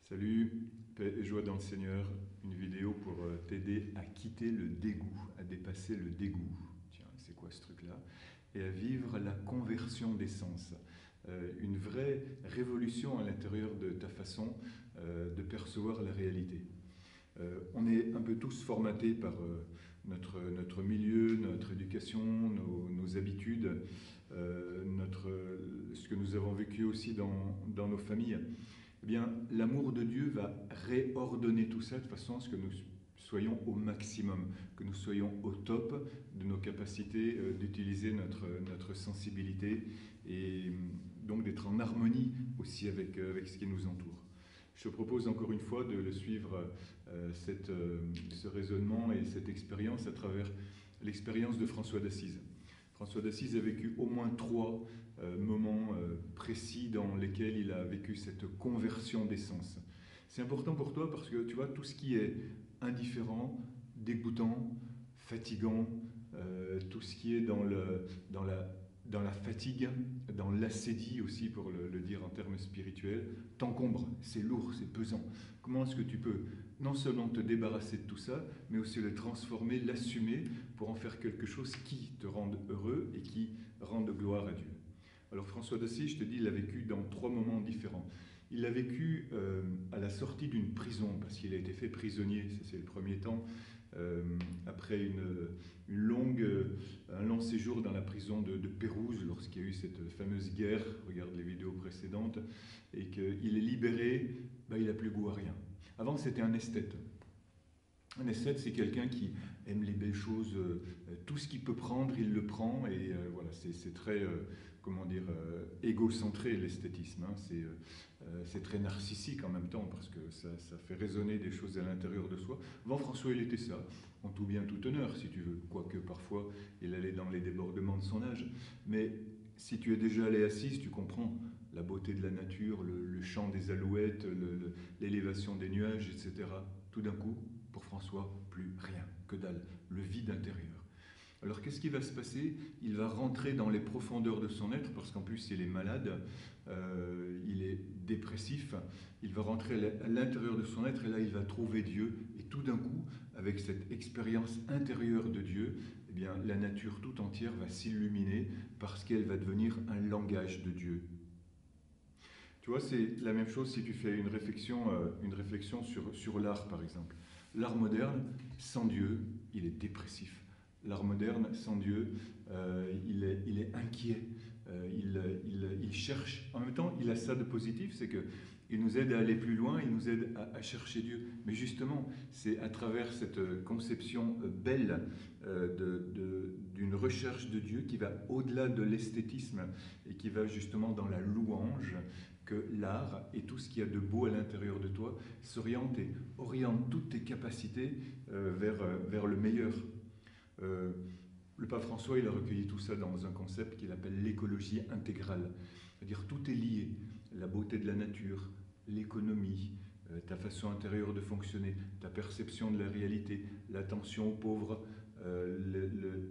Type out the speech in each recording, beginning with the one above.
Salut, paix et joie dans le Seigneur, une vidéo pour t'aider à quitter le dégoût, à dépasser le dégoût. Tiens, c'est quoi ce truc-là? Et à vivre la conversion des sens. Une vraie révolution à l'intérieur de ta façon de percevoir la réalité. On est un peu tous formatés par notre milieu, notre éducation, nos habitudes, ce que nous avons vécu aussi dans nos familles. Eh bien, l'amour de Dieu va réordonner tout ça de façon à ce que nous soyons au maximum, que nous soyons au top de nos capacités d'utiliser notre sensibilité et donc d'être en harmonie aussi avec ce qui nous entoure. Je te propose encore une fois de le suivre, ce raisonnement et cette expérience à travers l'expérience de François d'Assise. François d'Assise a vécu au moins 3 moments précis dans lesquels il a vécu cette conversion d'essence. C'est important pour toi parce que tu vois, tout ce qui est indifférent, dégoûtant, fatigant, tout ce qui est dans la fatigue, dans l'assédie aussi pour le dire en termes spirituels, t'encombre, c'est lourd, c'est pesant. Comment est-ce que tu peux non seulement te débarrasser de tout ça, mais aussi le transformer, l'assumer pour en faire quelque chose qui te rende heureux et qui rende gloire à Dieu? Alors François d'Assise, je te dis, il l'a vécu dans 3 moments différents. Il l'a vécu à la sortie d'une prison, parce qu'il a été fait prisonnier, ça c'est le premier temps, après un long séjour dans la prison de Pérouse, lorsqu'il y a eu cette fameuse guerre, regarde les vidéos précédentes, et qu'il est libéré, il n'a plus goût à rien. Avant, c'était un esthète. Un esthète, c'est quelqu'un qui aime les belles choses, tout ce qu'il peut prendre, il le prend, et voilà, c'est très, égocentré l'esthétisme. Hein. C'est très narcissique en même temps, parce que ça fait résonner des choses à l'intérieur de soi. Avant, François, il était ça, en tout bien, tout honneur, si tu veux, quoique parfois, il allait dans les débordements de son âge. Mais si tu es déjà allé assise, tu comprends la beauté de la nature, le chant des alouettes, l'élévation des nuages, etc. Tout d'un coup, pour François, plus rien, que dalle, le vide intérieur. Alors qu'est-ce qui va se passer? Il va rentrer dans les profondeurs de son être, parce qu'en plus il est malade, il est dépressif, il va rentrer à l'intérieur de son être et là il va trouver Dieu, et tout d'un coup, avec cette expérience intérieure de Dieu, eh bien, la nature tout entière va s'illuminer parce qu'elle va devenir un langage de Dieu. Tu vois, c'est la même chose si tu fais une réflexion sur l'art, par exemple. L'art moderne, sans Dieu, il est dépressif. L'art moderne, sans Dieu, il est inquiet. Il cherche. En même temps, il a ça de positif, c'est qu'il nous aide à aller plus loin, il nous aide à chercher Dieu. Mais justement, c'est à travers cette conception belle d'une recherche de Dieu qui va au-delà de l'esthétisme et qui va justement dans la louange, que l'art et tout ce qu'il y a de beau à l'intérieur de toi s'oriente et oriente toutes tes capacités vers le meilleur. Le pape François, il a recueilli tout ça dans un concept qu'il appelle l'écologie intégrale. C'est-à-dire tout est lié, la beauté de la nature, l'économie, ta façon intérieure de fonctionner, ta perception de la réalité, l'attention aux pauvres,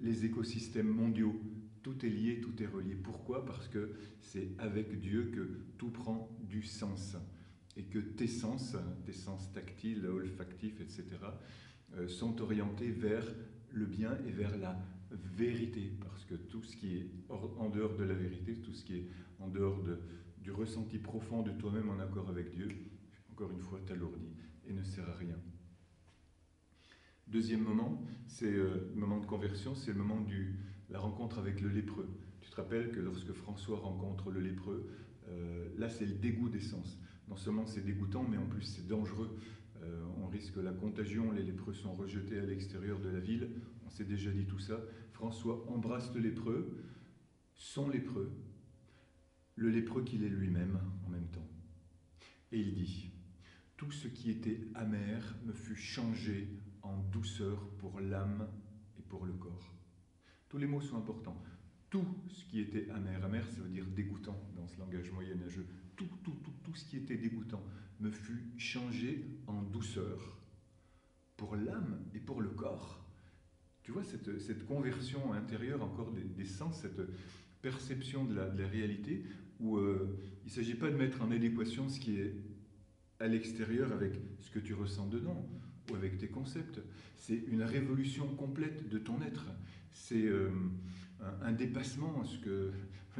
les écosystèmes mondiaux. Tout est lié, tout est relié. Pourquoi? Parce que c'est avec Dieu que tout prend du sens. Et que tes sens tactiles, olfactifs, etc., sont orientés vers le bien et vers la vérité. Parce que tout ce qui est en dehors de la vérité, tout ce qui est en dehors du ressenti profond de toi-même en accord avec Dieu, encore une fois, t'alourdit et ne sert à rien. Deuxième moment, c'est le moment de conversion, c'est le moment de la rencontre avec le lépreux. Tu te rappelles que lorsque François rencontre le lépreux, là c'est le dégoût des sens. Non seulement c'est dégoûtant, mais en plus c'est dangereux. On risque la contagion, les lépreux sont rejetés à l'extérieur de la ville, on s'est déjà dit tout ça. François embrasse le lépreux, son lépreux, le lépreux qu'il est lui-même en même temps. Et il dit: tout ce qui était amer me fut changé en douceur pour l'âme et pour le corps. Tous les mots sont importants. Tout ce qui était amer, amer ça veut dire dégoûtant dans ce langage moyenâgeux, tout ce qui était dégoûtant me fut changé en douceur pour l'âme et pour le corps. Tu vois cette conversion intérieure encore des sens, cette perception de la réalité où il ne s'agit pas de mettre en adéquation ce qui est à l'extérieur avec ce que tu ressens dedans, ou avec tes concepts. C'est une révolution complète de ton être. C'est un dépassement, ce que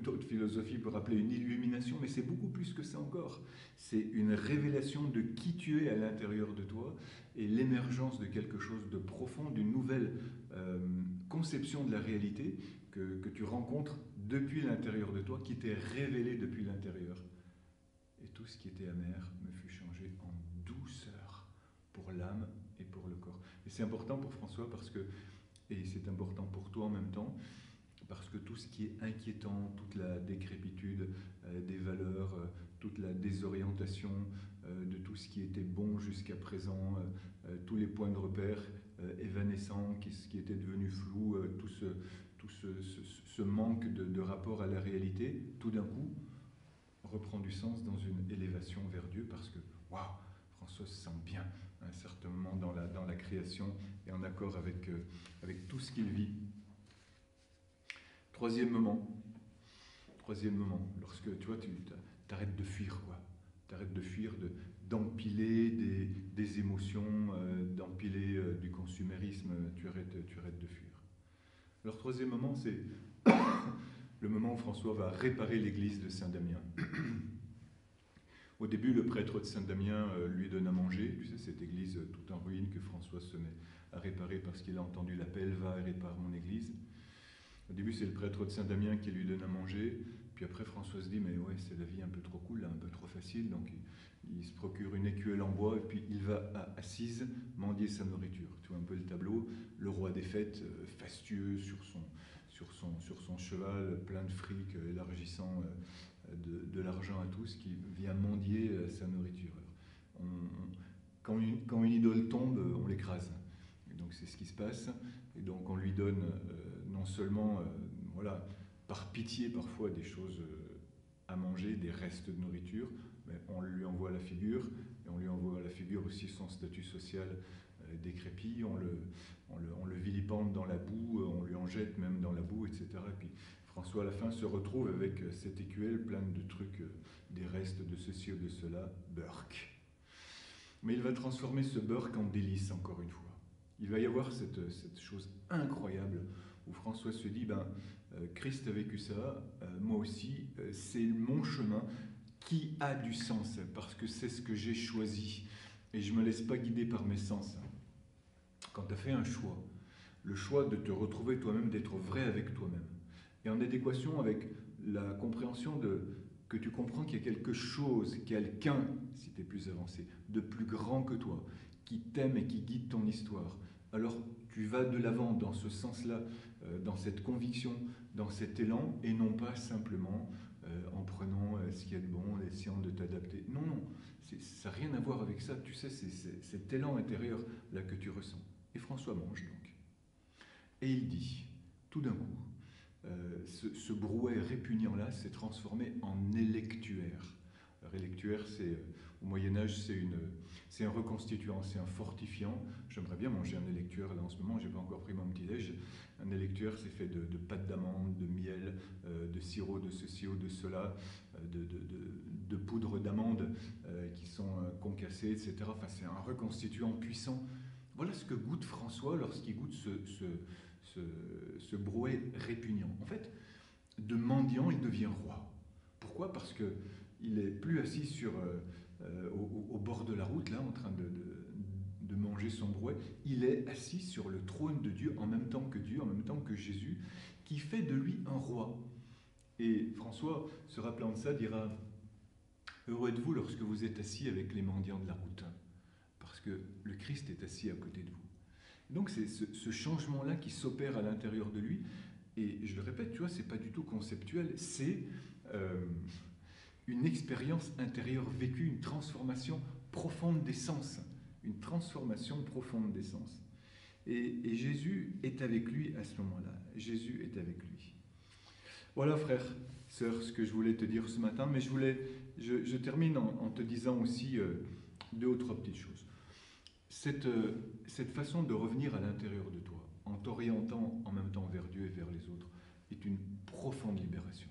d'autres philosophies peuvent appeler une illumination, mais c'est beaucoup plus que ça encore. C'est une révélation de qui tu es à l'intérieur de toi et l'émergence de quelque chose de profond, d'une nouvelle conception de la réalité que tu rencontres depuis l'intérieur de toi, qui t'est révélée depuis l'intérieur. Et tout ce qui était amer me fut changé en douceur pour l'âme et pour le corps. Et c'est important pour François parce que, et c'est important pour toi en même temps, parce que tout ce qui est inquiétant, toute la décrépitude des valeurs, toute la désorientation de tout ce qui était bon jusqu'à présent, tous les points de repère évanescents, qui étaient devenus flous, tout ce manque de rapport à la réalité, tout d'un coup, reprend du sens dans une élévation vers Dieu parce que, waouh, François se sent bien à un certain moment dans la création et en accord avec tout ce qu'il vit. Troisième moment, lorsque tu vois, tu arrêtes de fuir, quoi. Tu arrêtes de fuir, d'empiler des émotions, d'empiler du consumérisme, tu arrêtes de fuir. Alors, troisième moment, c'est le moment où François va réparer l'église de Saint-Damien. Au début, le prêtre de Saint-Damien lui donne à manger. Tu sais, cette église toute en ruine que François se met à réparer parce qu'il a entendu l'appel « Va et répare mon église ». Au début, c'est le prêtre de Saint-Damien qui lui donne à manger. Puis après, François se dit « Mais ouais, c'est la vie un peu trop cool, là, un peu trop facile. » Donc, il se procure une écuelle en bois et puis il va à Assise mendier sa nourriture. Tu vois un peu le tableau. Le roi des fêtes, fastueux sur son cheval, plein de fric, élargissant de l'argent à tous, qui vient mendier sa nourriture. Quand une idole tombe, on l'écrase. Et donc c'est ce qui se passe. Et donc on lui donne non seulement, voilà, par pitié parfois des choses à manger, des restes de nourriture, mais on lui envoie à la figure, et on lui envoie à la figure aussi son statut social décrépit, on le vilipende dans la boue, on lui en jette même dans la boue, etc. Et puis François à la fin se retrouve avec cette écuelle pleine de trucs, des restes de ceci ou de cela, burk. Mais il va transformer ce burk en délice encore une fois. Il va y avoir cette chose incroyable où François se dit, Christ a vécu ça, moi aussi, c'est mon chemin qui a du sens, parce que c'est ce que j'ai choisi. Et je ne me laisse pas guider par mes sens. Quand tu as fait un choix, le choix de te retrouver toi-même, d'être vrai avec toi-même, et en adéquation avec la compréhension que tu comprends qu'il y a quelque chose, quelqu'un, si tu es plus avancé, de plus grand que toi, qui t'aime et qui guide ton histoire, alors tu vas de l'avant dans ce sens-là, dans cette conviction, dans cet élan, et non pas simplement en prenant ce qu'il y a de bon, en essayant de t'adapter. Non, ça n'a rien à voir avec ça. Tu sais, c'est cet élan intérieur là que tu ressens. Et François mange donc. Et il dit, tout d'un coup, ce brouet répugnant-là s'est transformé en électuaire. Alors, électuaire, au Moyen-Âge, c'est un reconstituant, c'est un fortifiant. J'aimerais bien manger un électuaire là en ce moment, je n'ai pas encore pris mon petit-déj. Un électuaire, c'est fait de pâte d'amande, de miel, de sirop de ceci ou de cela, de poudre d'amande qui sont concassées, etc. Enfin, c'est un reconstituant puissant. Voilà ce que goûte François lorsqu'il goûte ce brouet répugnant. En fait, de mendiant, il devient roi. Pourquoi ? Parce qu'il n'est plus assis au bord de la route, là, en train de manger son brouet. Il est assis sur le trône de Dieu, en même temps que Jésus, qui fait de lui un roi. Et François, se rappelant de ça, dira « Heureux êtes-vous lorsque vous êtes assis avec les mendiants de la route, parce que le Christ est assis à côté de vous. » Donc c'est ce changement-là qui s'opère à l'intérieur de lui, et je le répète, tu vois, c'est pas du tout conceptuel, c'est une expérience intérieure vécue, une transformation profonde des sens, une transformation profonde des sens. Et Jésus est avec lui à ce moment-là. Jésus est avec lui. Voilà, frères, sœurs, ce que je voulais te dire ce matin, mais je termine en te disant aussi deux ou trois petites choses. Cette façon de revenir à l'intérieur de toi, en t'orientant en même temps vers Dieu et vers les autres, est une profonde libération.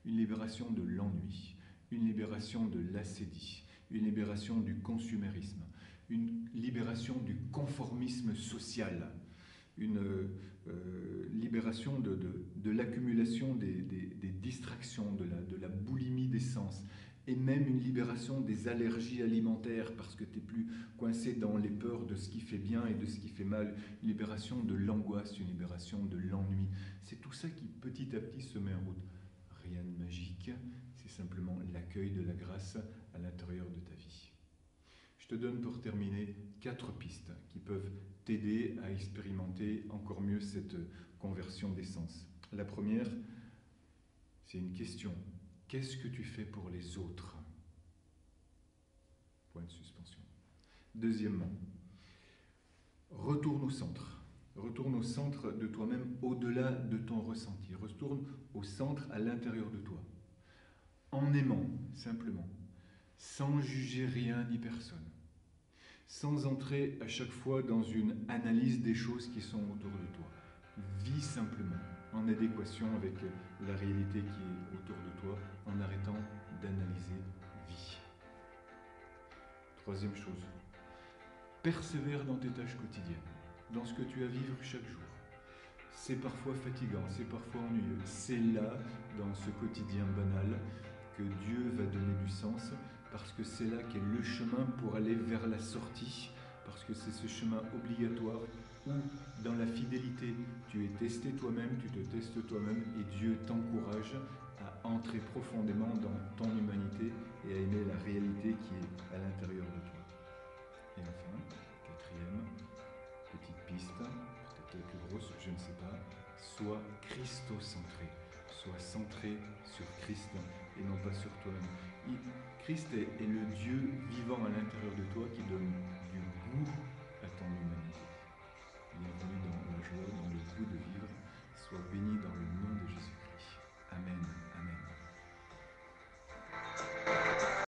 Une libération de l'ennui, une libération de l'assédie. une libération du consumérisme, une libération du conformisme social, une libération de l'accumulation des distractions, de la boulimie des sens, et même une libération des allergies alimentaires, parce que tu n'es plus coincé dans les peurs de ce qui fait bien et de ce qui fait mal, une libération de l'angoisse, une libération de l'ennui. C'est tout ça qui petit à petit se met en route. Rien de magique, c'est simplement l'accueil de la grâce à l'intérieur de ta vie. Je te donne pour terminer 4 pistes qui peuvent t'aider à expérimenter encore mieux cette conversion des sens. La première, c'est une question. Qu'est-ce que tu fais pour les autres? Point de suspension. Deuxièmement, retourne au centre. Retourne au centre de toi-même, au-delà de ton ressenti. Retourne au centre, à l'intérieur de toi. En aimant, simplement, sans juger rien ni personne. Sans entrer à chaque fois dans une analyse des choses qui sont autour de toi. Vis simplement, en adéquation avec la réalité qui est autour de toi, en arrêtant d'analyser, vis. Troisième chose, persévère dans tes tâches quotidiennes, dans ce que tu as à vivre chaque jour. C'est parfois fatigant, c'est parfois ennuyeux. C'est là, dans ce quotidien banal, que Dieu va donner du sens, parce que c'est là qu'est le chemin pour aller vers la sortie, parce que c'est ce chemin obligatoire où, dans la fidélité, tu es testé toi-même, tu te testes toi-même, et Dieu t'encourage à entrer profondément dans ton humanité et à aimer la réalité qui est à l'intérieur de toi. Et enfin, quatrième petite piste, peut-être la plus grosse, je ne sais pas, sois christocentré, sois centré sur Christ et non pas sur toi-même. Christ est le Dieu vivant à l'intérieur de toi qui donne du goût